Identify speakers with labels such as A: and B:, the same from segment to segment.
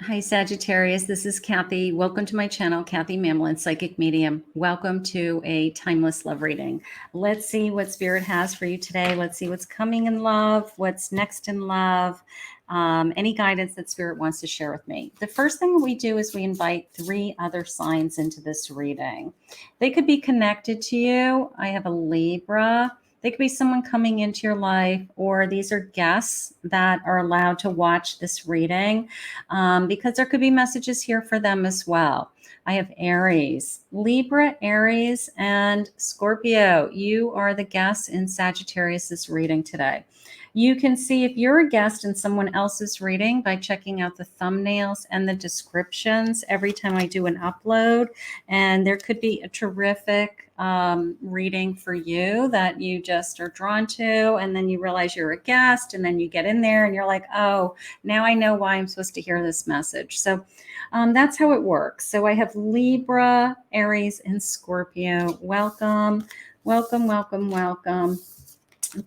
A: Hi, Sagittarius. This is Kathy. Welcome to my channel, Kathy Mamolen, Psychic Medium. Welcome to a timeless love reading. Let's see what Spirit has for you today. Let's see what's coming in love, what's next in love, any guidance that Spirit wants to share with me. The first thing we do is we invite 3 other signs into this reading. They could be connected to you. I have a Libra. They could be someone coming into your life, or these are guests that are allowed to watch this reading because there could be messages here for them as well. I have Aries, Libra, Aries, and Scorpio. You are the guests in Sagittarius's reading today. You can see if you're a guest in someone else's reading by checking out the thumbnails and the descriptions every time I do an upload. And there could be a terrific reading for you that you just are drawn to. And then you realize you're a guest, and then you get in there and you're like, oh, now I know why I'm supposed to hear this message. So that's how it works. So I have Libra, Aries, and Scorpio. Welcome, welcome, welcome, welcome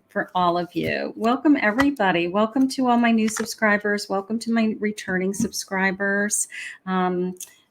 A: for all of you. Welcome, everybody. Welcome to all my new subscribers. Welcome to my returning subscribers.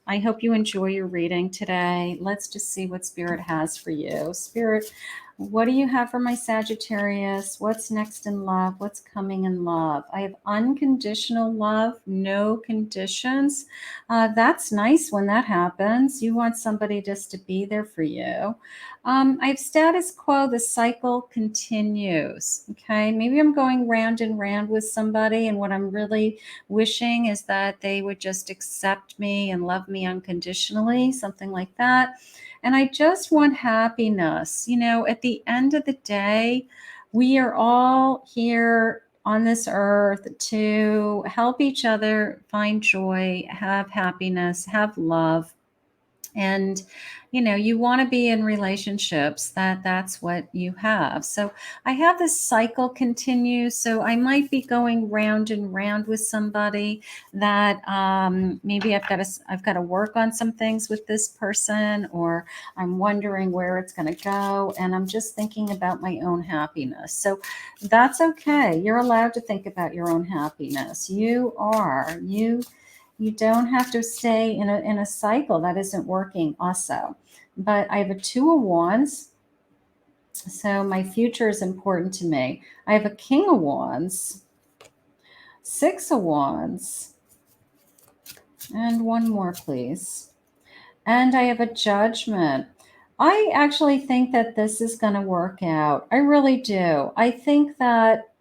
A: I hope you enjoy your reading today. Let's just see what Spirit has for you. Spirit, what do you have for my Sagittarius? What's next in love? What's coming in love? I have unconditional love, no conditions. That's nice when that happens. You want somebody just to be there for you. I have status quo, the cycle continues. Okay, maybe I'm going round and round with somebody, and what I'm really wishing is that they would just accept me and love me unconditionally, something like that. And I just want happiness. You know, at the end of the day, we are all here on this earth to help each other find joy, have happiness, have love. And you know, you want to be in relationships that's what you have. So I have this cycle continue, so I might be going round and round with somebody that maybe I've got to work on some things with this person, or I'm wondering where it's going to go, and I'm just thinking about my own happiness. So that's okay. You're allowed to think about your own happiness. You don't have to stay in a cycle that isn't working also. But I have a 2 of Wands, so my future is important to me. I have a King of Wands, 6 of Wands, and one more, please. And I have a Judgment. I actually think that this is going to work out. I really do. I think that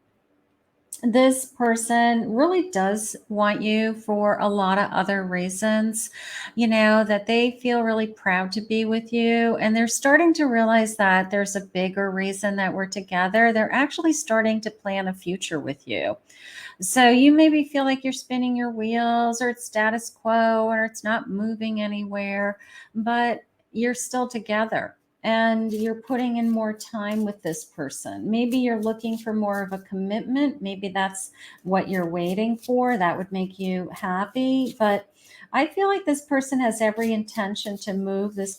A: this person really does want you for a lot of other reasons, you know, that they feel really proud to be with you. And they're starting to realize that there's a bigger reason that we're together. They're actually starting to plan a future with you. So you maybe feel like you're spinning your wheels, or it's status quo, or it's not moving anywhere, but you're still together and you're putting in more time with this person. Maybe you're looking for more of a commitment. Maybe that's what you're waiting for. That would make you happy. But I feel like this person has every intention to move this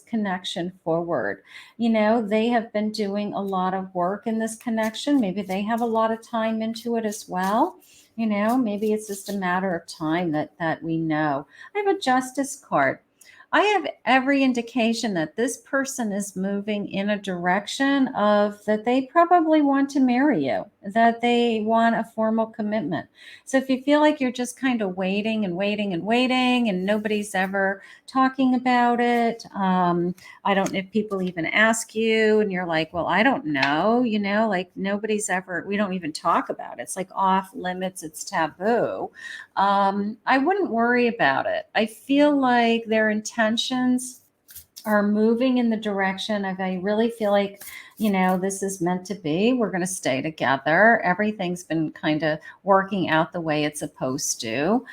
A: connection forward. You know, they have been doing a lot of work in this connection. Maybe they have a lot of time into it as well. You know, maybe it's just a matter of time that we know. I have a Justice card. I have every indication that this person is moving in a direction of that they probably want to marry you, that they want a formal commitment. So if you feel like you're just kind of waiting and waiting and waiting and nobody's ever talking about it, I don't know if people even ask you and you're like, well, I don't know, you know, like nobody's ever, we don't even talk about it. It's like off limits, it's taboo. I wouldn't worry about it. I feel like their intentions are moving in the direction of, I really feel like, you know, this is meant to be. We're going to stay together. Everything's been kind of working out the way it's supposed to.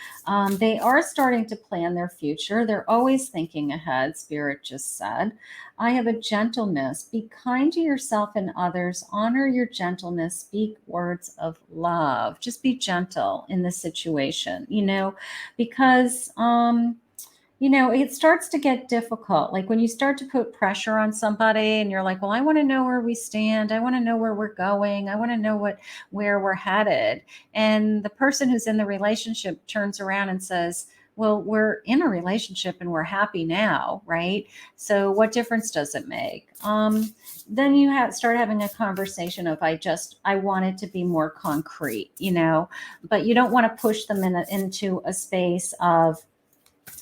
A: They are starting to plan their future. They're always thinking ahead, Spirit just said. I have a gentleness. Be kind to yourself and others. Honor your gentleness. Speak words of love. Just be gentle in this situation, you know, because it starts to get difficult. Like when you start to put pressure on somebody and you're like, well, I want to know where we stand. I want to know where we're going. I want to know where we're headed. And the person who's in the relationship turns around and says, well, we're in a relationship and we're happy now, right? So what difference does it make? Then you start having a conversation of, I want it to be more concrete, but you don't want to push them into a space of,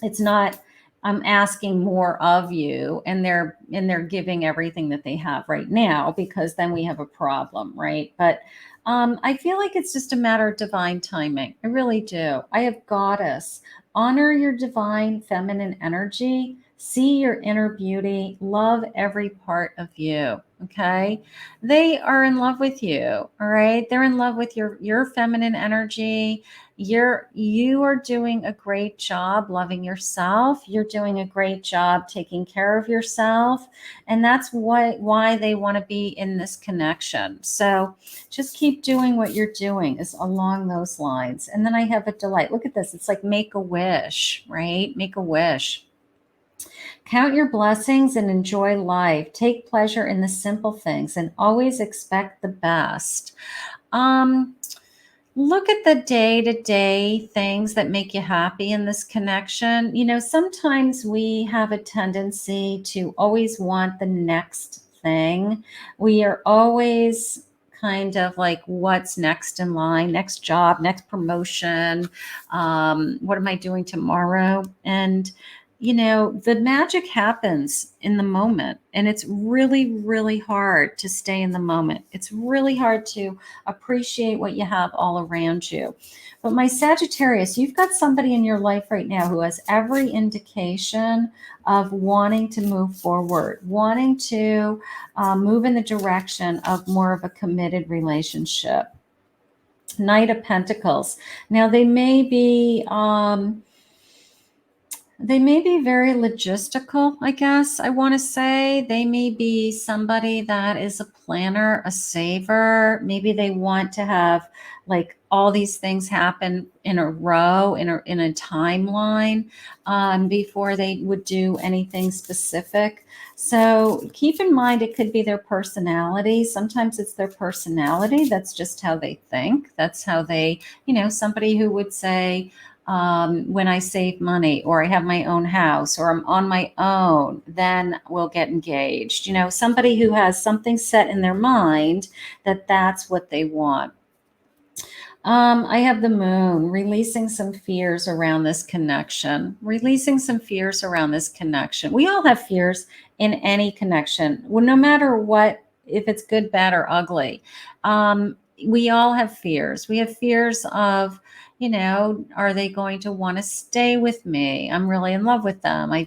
A: it's not, I'm asking more of you, and they're giving everything that they have right now, because then we have a problem, right? But I feel like it's just a matter of divine timing. I really do. I have Goddess. Honor your divine feminine energy. See your inner beauty. Love every part of you. Okay. They are in love with you. All right. They're in love with your feminine energy. You are doing a great job loving yourself. You're doing a great job taking care of yourself. And that's why they want to be in this connection. So just keep doing what you're doing, is along those lines. And then I have a delight. Look at this. It's like make a wish, right? Make a wish. Count your blessings and enjoy life. Take pleasure in the simple things and always expect the best. Um, Look at the day-to-day things that make you happy in this connection. Sometimes we have a tendency to always want the next thing. We are always kind of like, what's next in line, next job, next promotion, what am I doing tomorrow? And the magic happens in the moment, and it's really, really hard to stay in the moment. It's really hard to appreciate what you have all around you. But my Sagittarius, you've got somebody in your life right now who has every indication of wanting to move forward, wanting to move in the direction of more of a committed relationship. Knight of Pentacles. Now they may be very logistical, I guess I want to say. They may be somebody that is a planner, a saver. Maybe they want to have like all these things happen in a row, in a timeline, before they would do anything specific. So keep in mind, it could be their personality. Sometimes it's their personality. That's just how they think. That's how they, somebody who would say, when I save money, or I have my own house, or I'm on my own, then we'll get engaged. Somebody who has something set in their mind that that's what they want. I have the moon, releasing some fears around this connection, releasing some fears around this connection. We all have fears in any connection. Well, no matter what, if it's good, bad, or ugly. We all have fears. We have fears of, are they going to want to stay with me? I'm really in love with them. I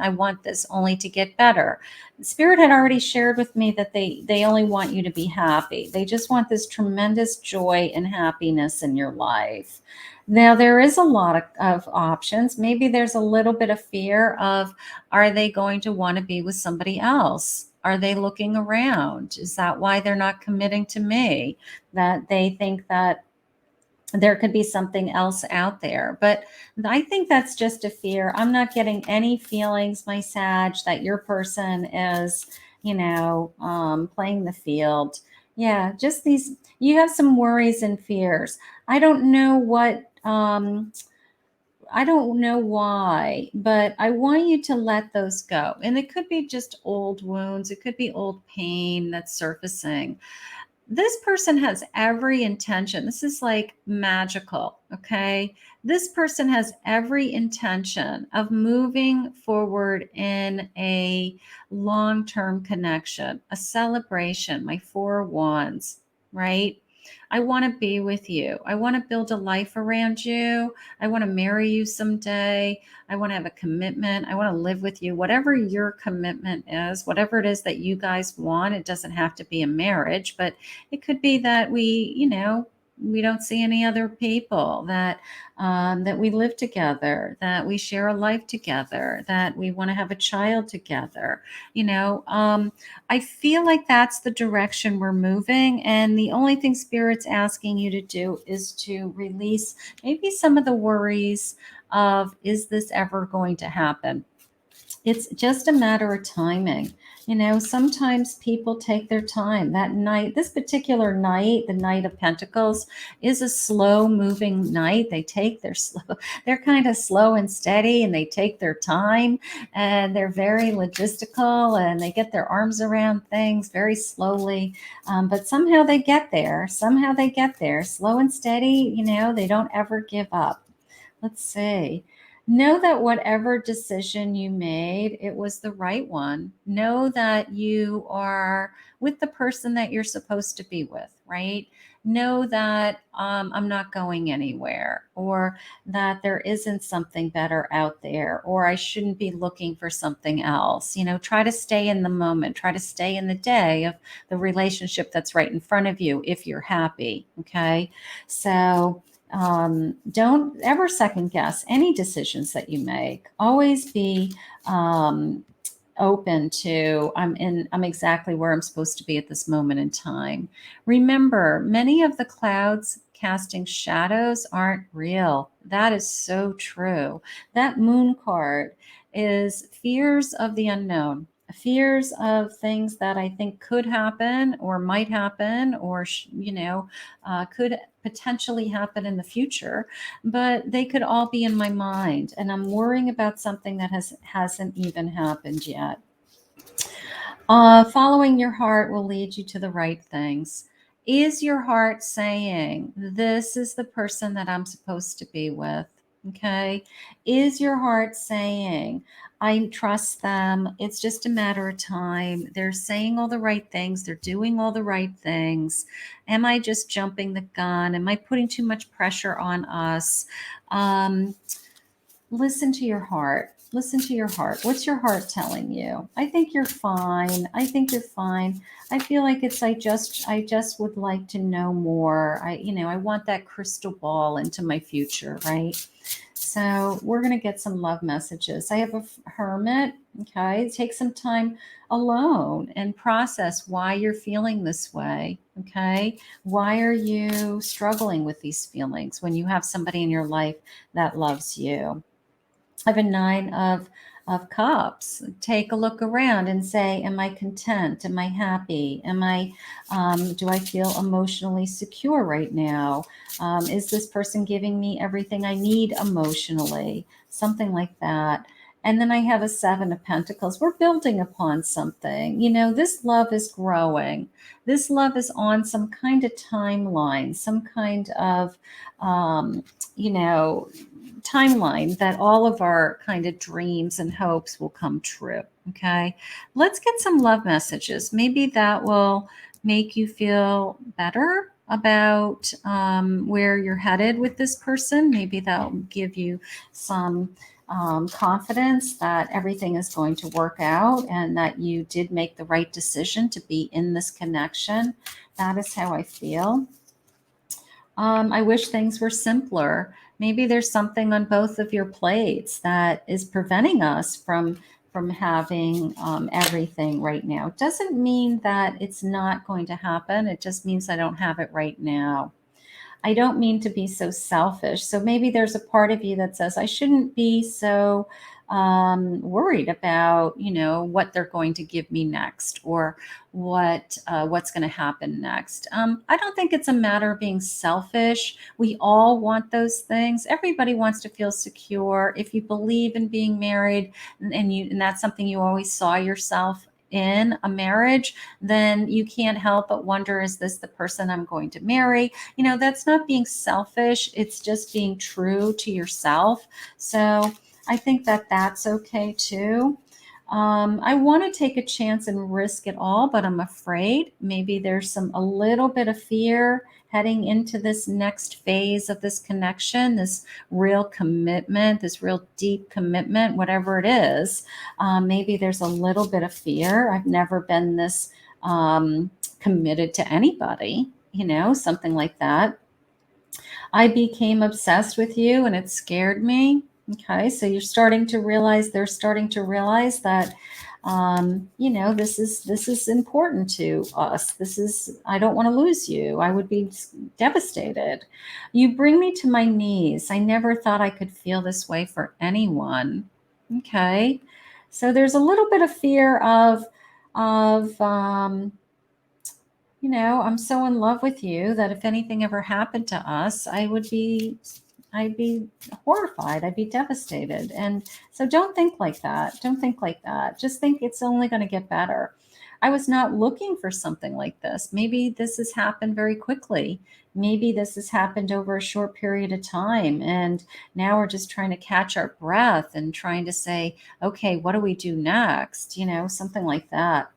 A: want this only to get better. Spirit had already shared with me that they only want you to be happy. They just want this tremendous joy and happiness in your life. Now, there is a lot of options. Maybe there's a little bit of fear of, are they going to want to be with somebody else? Are they looking around? Is that why they're not committing to me? That they think that there could be something else out there. But I think that's just a fear. I'm not getting any feelings, my Sag, that your person is, playing the field. Yeah, just these, you have some worries and fears. I don't know I don't know why, but I want you to let those go. And it could be just old wounds. It could be old pain that's surfacing. This person has every intention. This is like magical, okay? This person has every intention of moving forward in a long-term connection, a celebration, my Four of Wands, right? I want to be with you. I want to build a life around you. I want to marry you someday. I want to have a commitment. I want to live with you. Whatever your commitment is, whatever it is that you guys want, it doesn't have to be a marriage, but it could be that we, we don't see any other people, that we live together, that we share a life together, that we want to have a child together. I feel like that's the direction we're moving. And the only thing Spirit's asking you to do is to release maybe some of the worries of, is this ever going to happen? It's just a matter of timing. Sometimes people take their time. That night, this particular night, the Knight of Pentacles, is a slow moving night. They take their slow, they're kind of slow and steady, and they take their time, and they're very logistical, and they get their arms around things very slowly. But somehow they get there. Somehow they get there. Slow and steady, they don't ever give up. Let's see. Know that whatever decision you made, it was the right one. Know that you are with the person that you're supposed to be with, right? Know that I'm not going anywhere, or that there isn't something better out there, or I shouldn't be looking for something else. Try to stay in the moment, try to stay in the day of the relationship that's right in front of you if you're happy. Okay. So, don't ever second guess any decisions that you make. Always be open to, I'm exactly where I'm supposed to be at this moment in time. Remember, many of the clouds casting shadows aren't real. That is so true. That moon card is fears of the unknown, fears of things that I think could happen or might happen, or could potentially happen in the future, but they could all be in my mind, and I'm worrying about something that hasn't even happened yet. Following your heart will lead you to the right things. Is your heart saying, this is the person that I'm supposed to be with? Okay. Is your heart saying, I trust them, it's just a matter of time, they're saying all the right things, they're doing all the right things? Am I just jumping the gun? Am I putting too much pressure on us? Listen to your heart. Listen to your heart. What's your heart telling you? I think you're fine. I think you're fine. I feel like I just would like to know more. I want that crystal ball into my future, right? So we're going to get some love messages. I have a hermit. Okay. Take some time alone and process why you're feeling this way. Okay. Why are you struggling with these feelings when you have somebody in your life that loves you? I have a nine of cups. Take a look around and say, am I content? Am I happy? Do I feel emotionally secure right now? Is this person giving me everything I need emotionally? Something like that. And then I have a seven of pentacles. We're building upon something. This love is growing. This love is on some kind of timeline, some kind of, you know, timeline that all of our kind of dreams and hopes will come true. Okay. Let's get some love messages. Maybe that will make you feel better about where you're headed with this person. Maybe that'll give you some confidence that everything is going to work out and that you did make the right decision to be in this connection. That is how I feel. I wish things were simpler. Maybe there's something on both of your plates that is preventing us from having everything right now. It doesn't mean that it's not going to happen. It just means I don't have it right now. I don't mean to be so selfish. So maybe there's a part of you that says I shouldn't be so worried about, what they're going to give me next, or what's going to happen next. I don't think it's a matter of being selfish. We all want those things. Everybody wants to feel secure. If you believe in being married, and that's something you always saw yourself in a marriage, then you can't help but wonder, is this the person I'm going to marry? That's not being selfish. It's just being true to yourself. So I think that that's okay too. I want to take a chance and risk it all, but I'm afraid maybe there's a little bit of fear heading into this next phase of this connection, this real commitment, this real deep commitment, whatever it is. Maybe there's a little bit of fear. I've never been this committed to anybody, something like that. I became obsessed with you and it scared me. Okay, so you're starting to realize, they're starting to realize that this is important to us. This is, I don't want to lose you. I would be devastated. You bring me to my knees. I never thought I could feel this way for anyone. Okay, so there's a little bit of fear of I'm so in love with you that if anything ever happened to us, I'd be horrified. I'd be devastated. And so don't think like that. Don't think like that. Just think it's only going to get better. I was not looking for something like this. Maybe this has happened very quickly. Maybe this has happened over a short period of time. And now we're just trying to catch our breath and trying to say, okay, what do we do next? Something like that.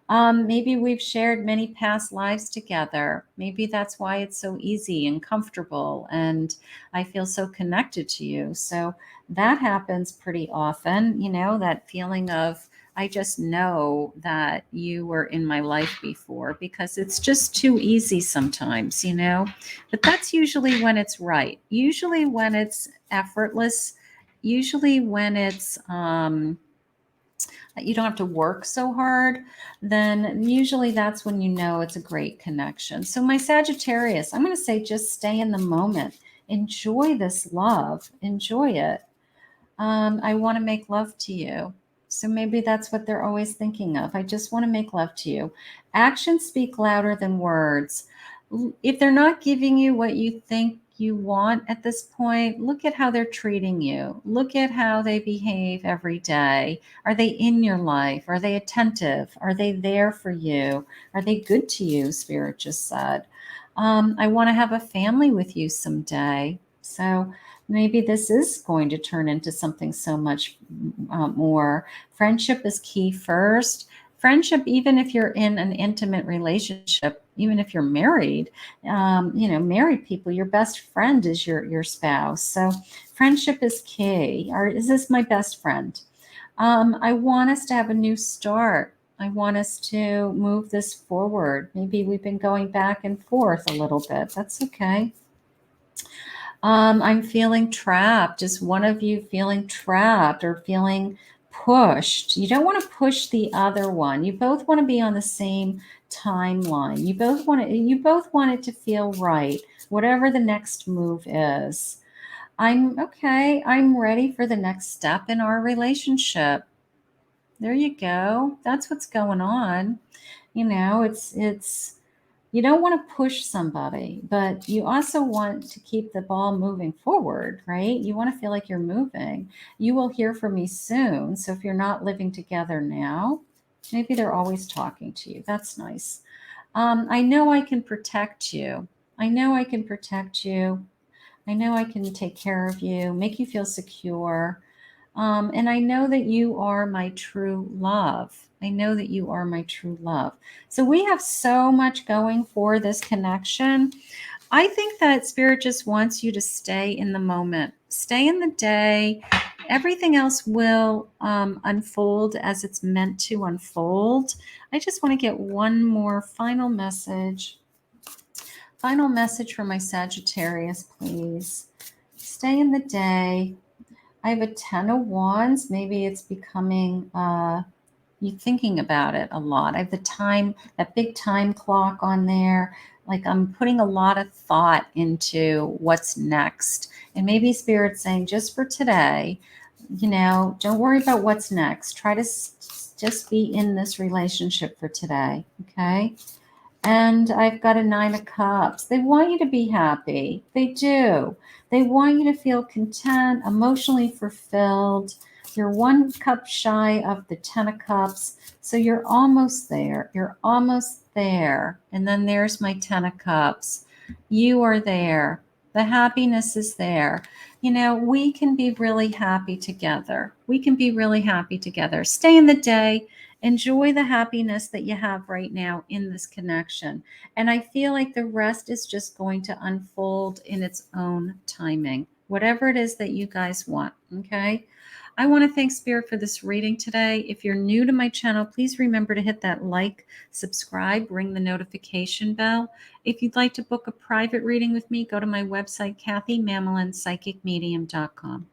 A: Maybe we've shared many past lives together. Maybe that's why it's so easy and comfortable, and I feel so connected to you. So that happens pretty often, that feeling of, I just know that you were in my life before, because it's just too easy sometimes. But that's usually when it's right, usually when it's effortless, usually when it's, you don't have to work so hard, then usually that's when you know it's a great connection. So, my Sagittarius, I'm going to say just stay in the moment. Enjoy this love, enjoy it. I want to make love to you. So maybe that's what they're always thinking of. I just want to make love to you. Actions speak louder than words. If they're not giving you what you think you want at this point, look at how they're treating you. Look at how they behave every day. Are they in your life? Are they attentive? Are they there for you? Are they good to you? Spirit just said. I want to have a family with you someday. So maybe this is going to turn into something so much more. Friendship is key first. Friendship, even if you're in an intimate relationship, even if you're married, married people, your best friend is your spouse. So friendship is key. Or is this my best friend? I want us to have a new start. I want us to move this forward. Maybe we've been going back and forth a little bit. That's okay. I'm feeling trapped. Is one of you feeling trapped or feeling pushed? You don't want to push the other one. You both want to be on the same timeline. You both want it to feel right, whatever the next move is. I'm okay. I'm ready for the next step in our relationship. There you go. That's what's going on. It's you don't want to push somebody, but you also want to keep the ball moving forward, right? You want to feel like you're moving. You will hear from me soon. So if you're not living together now, maybe they're always talking to you. That's nice. I know I can protect you. I know I can protect you. I know I can take care of you, make you feel secure. And I know that you are my true love. I know that you are my true love. So we have so much going for this connection. I think that Spirit just wants you to stay in the moment, stay in the day. Everything else will unfold as it's meant to unfold. I just want to get one more final message. Final message for my Sagittarius, please. Stay in the day. I have a 10 of Wands. Maybe it's becoming you thinking about it a lot. I have the time, that big time clock on there. Like I'm putting a lot of thought into what's next. And maybe Spirit's saying, just for today, don't worry about what's next. Try to just be in this relationship for today. Okay. And I've got a 9 of Cups. They want you to be happy. They do. They want you to feel content, emotionally fulfilled. You're 1 cup shy of the 10 of Cups. So you're almost there. You're almost there. And then there's my 10 of Cups. You are there. The happiness is there. We can be really happy together. We can be really happy together. Stay in the day. Enjoy the happiness that you have right now in this connection. And I feel like the rest is just going to unfold in its own timing, whatever it is that you guys want. Okay. I want to thank Spirit for this reading today. If you're new to my channel, please remember to hit that like, subscribe, ring the notification bell. If you'd like to book a private reading with me, go to my website, KathyMamolenPsychicMedium.com.